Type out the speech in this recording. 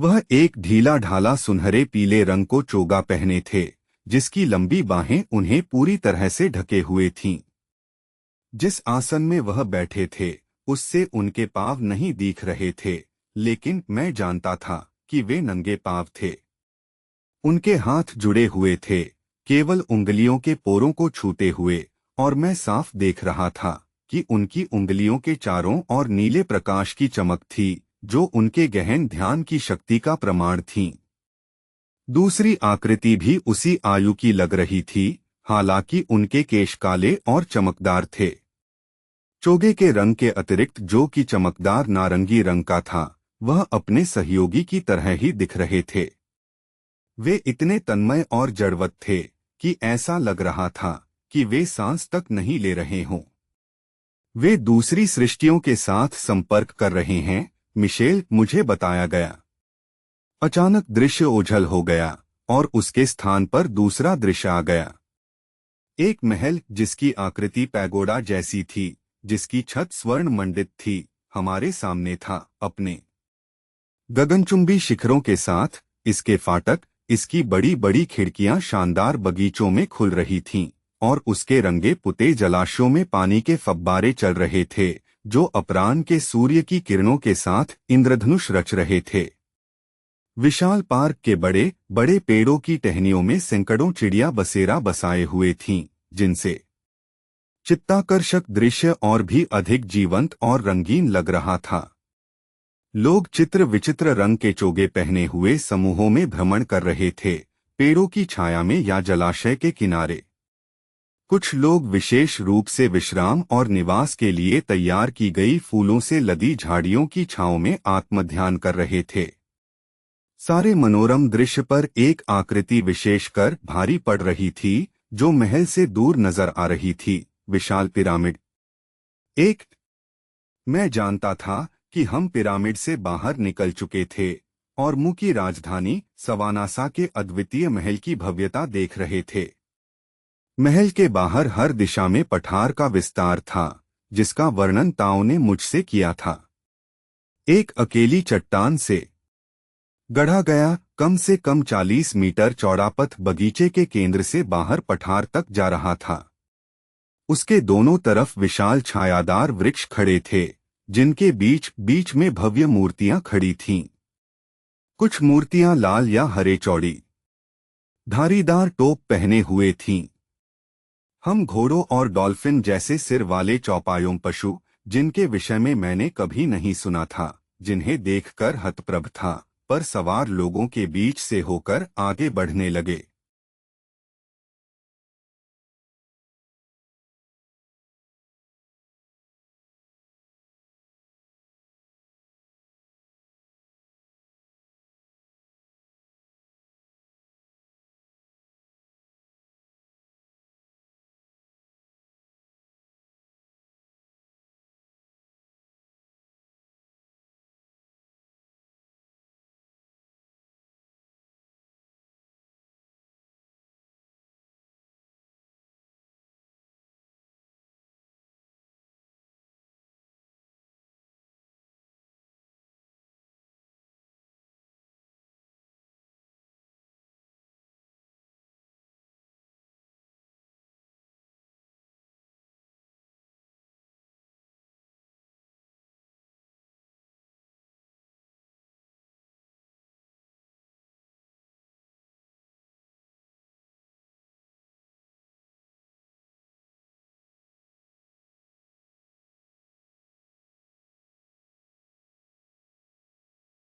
वह एक ढीला ढाला सुनहरे पीले रंग को चोगा पहने थे, जिसकी लंबी बाहें उन्हें पूरी तरह से ढके हुए थीं। जिस आसन में वह बैठे थे उससे उनके पांव नहीं दिख रहे थे, लेकिन मैं जानता था कि वे नंगे पांव थे। उनके हाथ जुड़े हुए थे, केवल उंगलियों के पोरों को छूते हुए, और मैं साफ देख रहा था कि उनकी उंगलियों के चारों ओर नीले प्रकाश की चमक थी, जो उनके गहन ध्यान की शक्ति का प्रमाण थी। दूसरी आकृति भी उसी आयु की लग रही थी, हालांकि उनके केश काले और चमकदार थे। चोगे के रंग के अतिरिक्त जो कि चमकदार नारंगी रंग का था, वह अपने सहयोगी की तरह ही दिख रहे थे। वे इतने तन्मय और जड़वत थे कि ऐसा लग रहा था कि वे सांस तक नहीं ले रहे हों। वे दूसरी सृष्टियों के साथ संपर्क कर रहे हैं, मिशेल, मुझे बताया गया। अचानक दृश्य ओझल हो गया और उसके स्थान पर दूसरा दृश्य आ गया। एक महल जिसकी आकृति पैगोडा जैसी थी, जिसकी छत स्वर्ण मंडित थी, हमारे सामने था, अपने गगनचुंबी शिखरों के साथ। इसके फाटक, इसकी बड़ी बड़ी खिड़कियां शानदार बगीचों में खुल रही थीं, और उसके रंगे पुते जलाशयों में पानी के फव्वारे चल रहे थे, जो अपराह्न के सूर्य की किरणों के साथ इंद्रधनुष रच रहे थे। विशाल पार्क के बड़े बड़े पेड़ों की टहनियों में सैकड़ों चिड़िया बसेरा बसाए हुए थीं, जिनसे चित्ताकर्षक दृश्य और भी अधिक जीवंत और रंगीन लग रहा था। लोग चित्र विचित्र रंग के चोगे पहने हुए समूहों में भ्रमण कर रहे थे, पेड़ों की छाया में या जलाशय के किनारे। कुछ लोग विशेष रूप से विश्राम और निवास के लिए तैयार की गई फूलों से लदी झाड़ियों की छांव में आत्मध्यान कर रहे थे। सारे मनोरम दृश्य पर एक आकृति विशेषकर भारी पड़ रही थी, जो महल से दूर नजर आ रही थी, विशाल पिरामिड। मैं जानता था कि हम पिरामिड से बाहर निकल चुके थे और मु की राजधानी सवानासा के अद्वितीय महल की भव्यता देख रहे थे। महल के बाहर हर दिशा में पठार का विस्तार था, जिसका वर्णन ताओ ने मुझसे किया था। एक अकेली चट्टान से गढ़ा गया कम से कम 40 मीटर चौड़ा पथ बगीचे के केंद्र से बाहर पठार तक जा रहा था। उसके दोनों तरफ विशाल छायादार वृक्ष खड़े थे, जिनके बीच बीच में भव्य मूर्तियां खड़ी थीं। कुछ मूर्तियां लाल या हरे चौड़ी धारीदार टोप पहने हुए थीं। हम घोड़ों और डॉल्फिन जैसे सिर वाले चौपायों पशु, जिनके विषय में मैंने कभी नहीं सुना था, जिन्हें देखकर हतप्रभ था, पर सवार लोगों के बीच से होकर आगे बढ़ने लगे।